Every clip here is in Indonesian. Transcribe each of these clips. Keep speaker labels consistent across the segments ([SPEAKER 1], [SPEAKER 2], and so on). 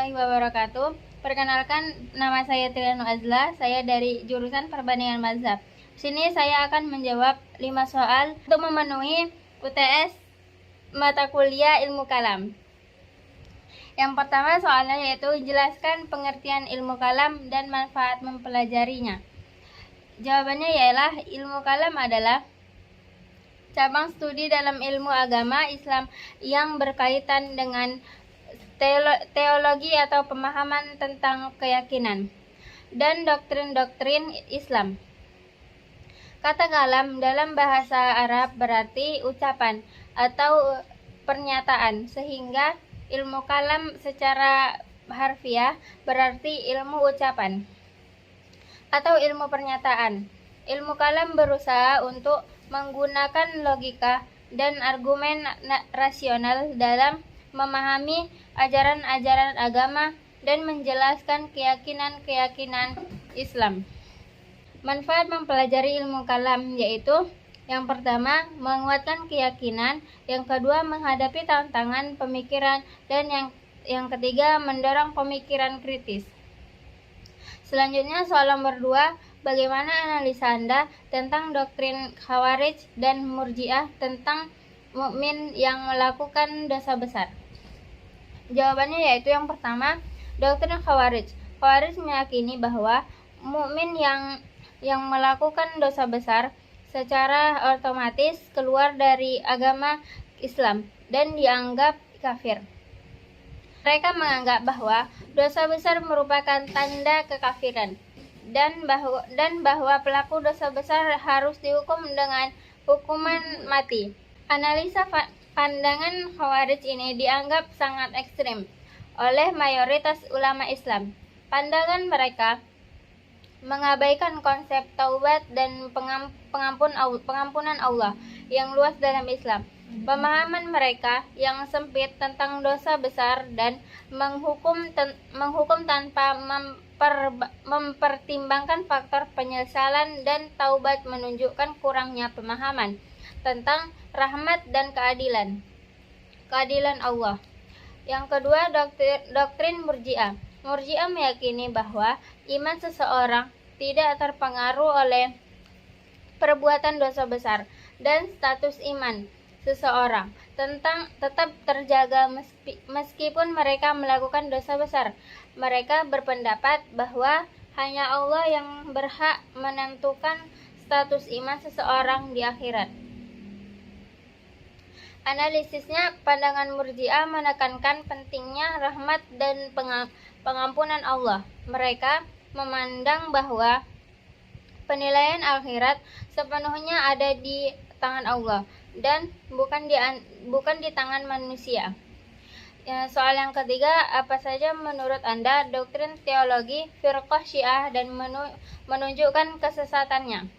[SPEAKER 1] warahmatullahi wabarakatuh. Perkenalkan, nama saya Triano Azla. Saya dari jurusan Perbandingan Mazhab. Sini saya akan menjawab 5 soal untuk memenuhi UTS mata kuliah Ilmu Kalam. Yang pertama soalnya yaitu jelaskan pengertian ilmu kalam dan manfaat mempelajarinya. Jawabannya ialah ilmu kalam adalah cabang studi dalam ilmu agama Islam yang berkaitan dengan teologi atau pemahaman tentang keyakinan dan doktrin-doktrin Islam. Kata kalam dalam bahasa Arab berarti ucapan atau pernyataan, sehingga ilmu kalam secara harfiah berarti ilmu ucapan atau ilmu pernyataan. Ilmu kalam berusaha untuk menggunakan logika dan argumen rasional dalam memahami ajaran-ajaran agama dan menjelaskan keyakinan-keyakinan Islam. Manfaat mempelajari ilmu kalam yaitu yang pertama, menguatkan keyakinan, yang kedua, menghadapi tantangan pemikiran, dan yang ketiga, mendorong pemikiran kritis. Selanjutnya soal nomor 2, bagaimana analisa Anda tentang doktrin Khawarij dan Murji'ah tentang mukmin yang melakukan dosa besar? Jawabannya yaitu yang pertama, doktrin Khawarij. Khawarij meyakini bahwa mukmin yang melakukan dosa besar secara otomatis keluar dari agama Islam dan dianggap kafir. Mereka menganggap bahwa dosa besar merupakan tanda kekafiran dan bahwa pelaku dosa besar harus dihukum dengan hukuman mati. Analisa pandangan Khawarij ini dianggap sangat ekstrim oleh mayoritas ulama Islam. Pandangan mereka mengabaikan konsep taubat dan pengampunan Allah yang luas dalam Islam. Pemahaman mereka yang sempit tentang dosa besar dan menghukum tanpa mempertimbangkan faktor penyesalan dan taubat menunjukkan kurangnya pemahaman tentang rahmat dan keadilan Allah. Yang kedua, doktrin Murji'ah. Murji'ah meyakini bahwa iman seseorang tidak terpengaruh oleh perbuatan dosa besar dan status iman seseorang tetap terjaga meskipun mereka melakukan dosa besar. Mereka berpendapat bahwa hanya Allah yang berhak menentukan status iman seseorang di akhirat. Analisisnya, pandangan Murji'ah menekankan pentingnya rahmat dan pengampunan Allah. Mereka memandang bahwa penilaian akhirat sepenuhnya ada di tangan Allah dan bukan di tangan manusia. Soal yang ketiga, apa saja menurut Anda doktrin teologi Firqah Syiah dan menunjukkan kesesatannya?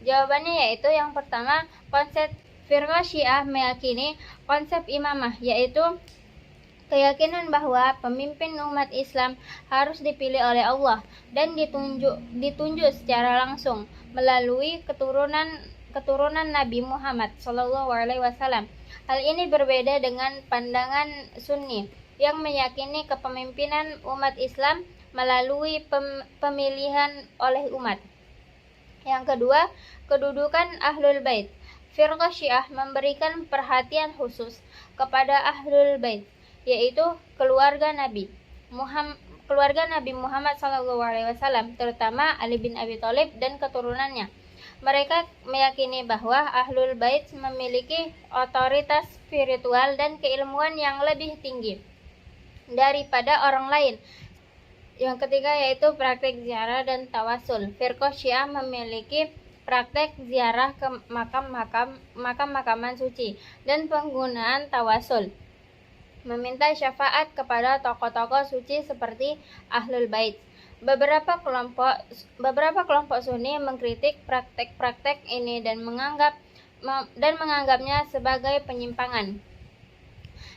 [SPEAKER 1] Jawabannya yaitu yang pertama, konsep Firqah Syiah meyakini konsep imamah, yaitu keyakinan bahwa pemimpin umat Islam harus dipilih oleh Allah dan ditunjuk secara langsung melalui keturunan Nabi Muhammad SAW. Hal ini berbeda dengan pandangan Sunni yang meyakini kepemimpinan umat Islam melalui pemilihan oleh umat. Yang kedua, kedudukan Ahlul Bait. Firqah Syiah memberikan perhatian khusus kepada Ahlul Bait, yaitu keluarga Nabi Muhammad SAW, terutama Ali bin Abi Thalib dan keturunannya. Mereka meyakini bahwa Ahlul Bait memiliki otoritas spiritual dan keilmuan yang lebih tinggi daripada orang lain. Yang ketiga yaitu praktik ziarah dan tawasul. Firqah Syiah memiliki praktek ziarah ke makam-makaman suci dan penggunaan tawasul, meminta syafaat kepada tokoh-tokoh suci seperti Ahlul Bait. Beberapa kelompok Sunni mengkritik praktek-praktek ini dan menganggapnya sebagai penyimpangan.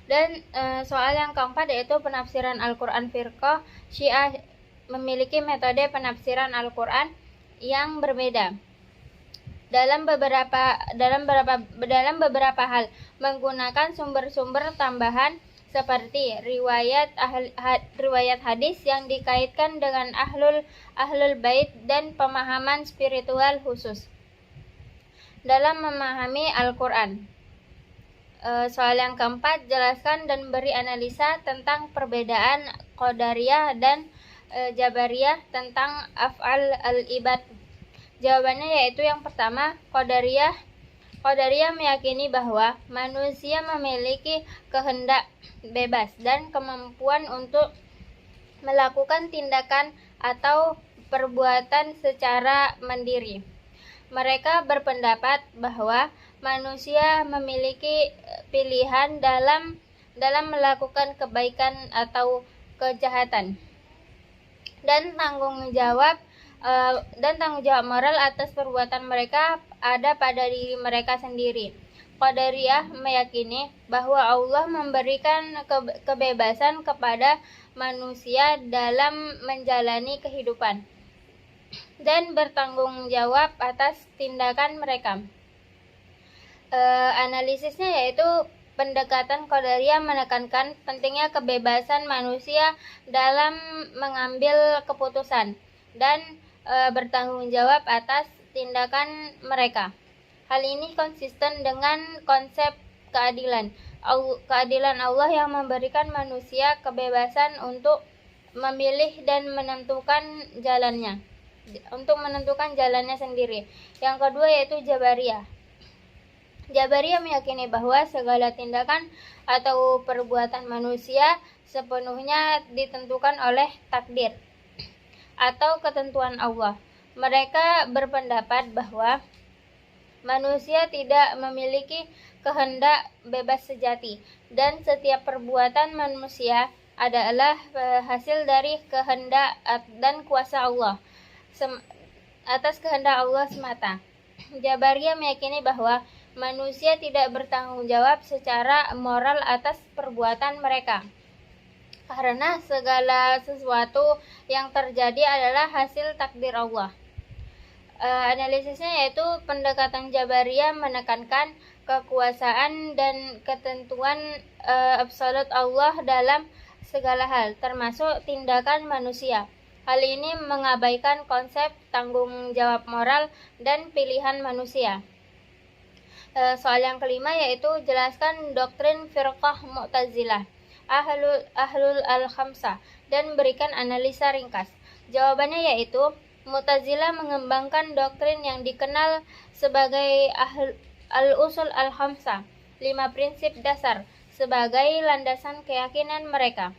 [SPEAKER 1] Dan soal yang keempat yaitu penafsiran Al-Quran. Firqah Syiah memiliki metode penafsiran Al-Quran yang berbeda dalam beberapa hal, menggunakan sumber-sumber tambahan seperti riwayat hadis yang dikaitkan dengan ahlul bait dan pemahaman spiritual khusus dalam memahami Al-Quran. Soal yang keempat, jelaskan dan beri analisa tentang perbedaan Qadariyah dan Jabariyah tentang af'al al-ibad. Jawabannya yaitu yang pertama, Qadariyah meyakini bahwa manusia memiliki kehendak bebas dan kemampuan untuk melakukan tindakan atau perbuatan secara mandiri. Mereka berpendapat bahwa manusia memiliki pilihan dalam melakukan kebaikan atau kejahatan, dan tanggung jawab moral atas perbuatan mereka ada pada diri mereka sendiri. Qadariyah meyakini bahwa Allah memberikan kebebasan kepada manusia dalam menjalani kehidupan dan bertanggung jawab atas tindakan mereka. Analisisnya yaitu pendekatan Qadariyah menekankan pentingnya kebebasan manusia dalam mengambil keputusan dan bertanggung jawab atas tindakan mereka. Hal ini konsisten dengan konsep keadilan Allah yang memberikan manusia kebebasan untuk memilih dan menentukan jalannya sendiri. Yang kedua yaitu Jabariyah. Jabariyah meyakini bahwa segala tindakan atau perbuatan manusia sepenuhnya ditentukan oleh takdir atau ketentuan Allah. Mereka berpendapat bahwa manusia tidak memiliki kehendak bebas sejati, dan setiap perbuatan manusia adalah hasil dari kehendak dan kuasa Allah atas kehendak Allah semata. Jabariyah meyakini bahwa manusia tidak bertanggung jawab secara moral atas perbuatan mereka, karena segala sesuatu yang terjadi adalah hasil takdir Allah. Analisisnya yaitu pendekatan Jabariyah menekankan kekuasaan dan ketentuan absolut Allah dalam segala hal, termasuk tindakan manusia. Hal ini mengabaikan konsep tanggung jawab moral dan pilihan manusia. Soal yang kelima yaitu jelaskan doktrin firqah Mu'tazilah ahlul al-khamsah dan berikan analisa ringkas. Jawabannya yaitu Mu'tazilah mengembangkan doktrin yang dikenal sebagai al-usul al-khamsah, 5 prinsip dasar sebagai landasan keyakinan mereka.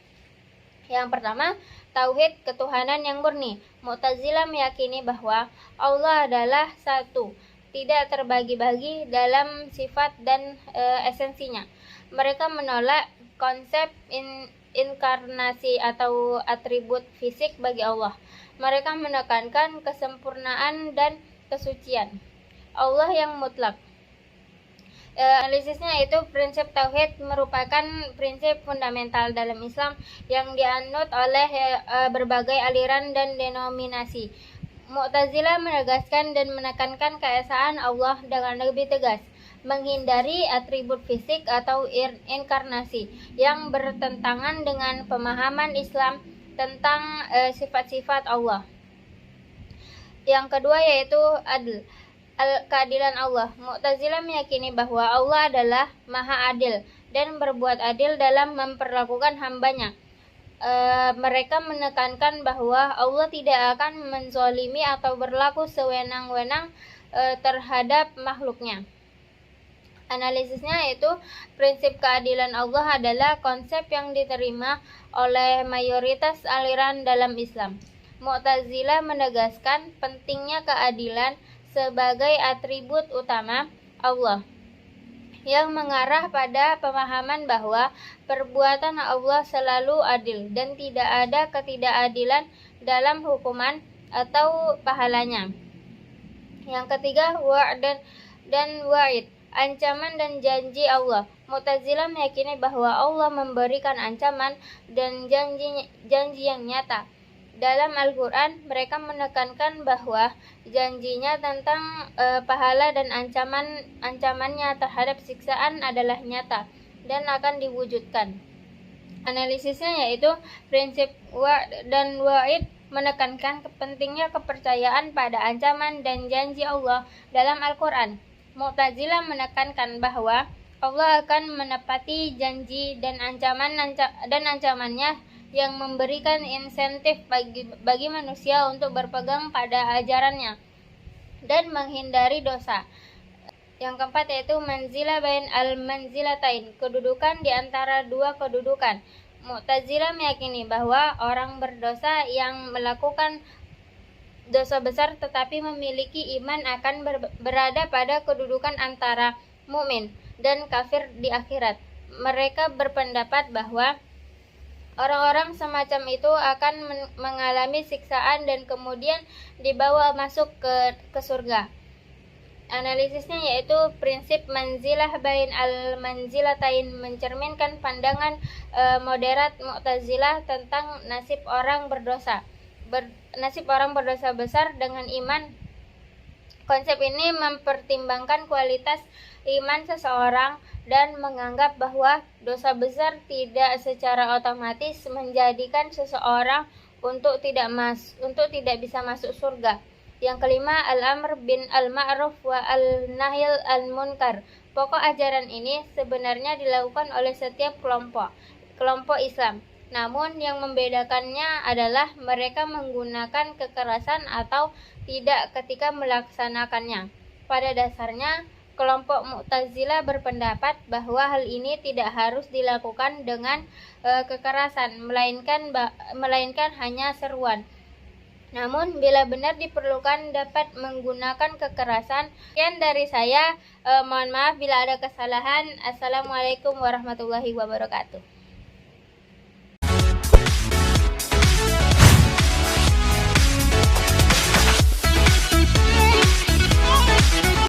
[SPEAKER 1] Yang pertama, tauhid ketuhanan yang murni. Mu'tazilah meyakini bahwa Allah adalah satu, tidak terbagi-bagi dalam sifat dan esensinya. Mereka menolak konsep inkarnasi atau atribut fisik bagi Allah. Mereka menekankan kesempurnaan dan kesucian Allah yang mutlak. Analisisnya itu prinsip tauhid merupakan prinsip fundamental dalam Islam yang dianut oleh berbagai aliran dan denominasi. Mu'tazilah menegaskan dan menekankan keesaan Allah dengan lebih tegas, menghindari atribut fisik atau inkarnasi yang bertentangan dengan pemahaman Islam tentang sifat-sifat Allah. Yang kedua yaitu keadilan Allah. Mu'tazilah meyakini bahwa Allah adalah Maha Adil dan berbuat adil dalam memperlakukan hambanya. Mereka menekankan bahwa Allah tidak akan menzalimi atau berlaku sewenang-wenang terhadap makhluknya. Analisisnya yaitu prinsip keadilan Allah adalah konsep yang diterima oleh mayoritas aliran dalam Islam. Mu'tazilah menegaskan pentingnya keadilan sebagai atribut utama Allah yang mengarah pada pemahaman bahwa perbuatan Allah selalu adil dan tidak ada ketidakadilan dalam hukuman atau pahalanya. Yang ketiga, wa'd dan wa'id, ancaman dan janji Allah. Mu'tazilah meyakini bahwa Allah memberikan ancaman dan janji yang nyata. Dalam Al-Quran, mereka menekankan bahwa janjinya tentang pahala dan ancamannya terhadap siksaan adalah nyata dan akan diwujudkan. Analisisnya yaitu prinsip wa' dan wa'id menekankan pentingnya kepercayaan pada ancaman dan janji Allah dalam Al-Quran. Mu'tazilah menekankan bahwa Allah akan menepati janji dan ancamannya yang memberikan insentif bagi manusia untuk berpegang pada ajarannya dan menghindari dosa. Yang keempat yaitu manzilah bain al-manzilatain, kedudukan di antara dua kedudukan. Mu'tazilah meyakini bahwa orang berdosa yang melakukan dosa besar tetapi memiliki iman akan berada pada kedudukan antara mukmin dan kafir di akhirat. Mereka berpendapat bahwa orang-orang semacam itu akan mengalami siksaan dan kemudian dibawa masuk ke surga. Analisisnya yaitu prinsip manzilah bain al-manzilatain mencerminkan pandangan moderat Mu'tazilah tentang nasib orang berdosa besar dengan iman. Konsep ini mempertimbangkan kualitas iman seseorang dan menganggap bahwa dosa besar tidak secara otomatis menjadikan seseorang untuk tidak bisa masuk surga. Yang kelima, al-amr bin al-ma'ruf wa al-nahil al-munkar. Pokok ajaran ini sebenarnya dilakukan oleh setiap kelompok Islam. Namun yang membedakannya adalah mereka menggunakan kekerasan atau tidak ketika melaksanakannya. Pada dasarnya, kelompok Mu'tazilah berpendapat bahwa hal ini tidak harus dilakukan dengan kekerasan, melainkan hanya seruan. Namun bila benar diperlukan dapat menggunakan kekerasan. Sekian dari saya, mohon maaf bila ada kesalahan. Assalamualaikum warahmatullahi wabarakatuh.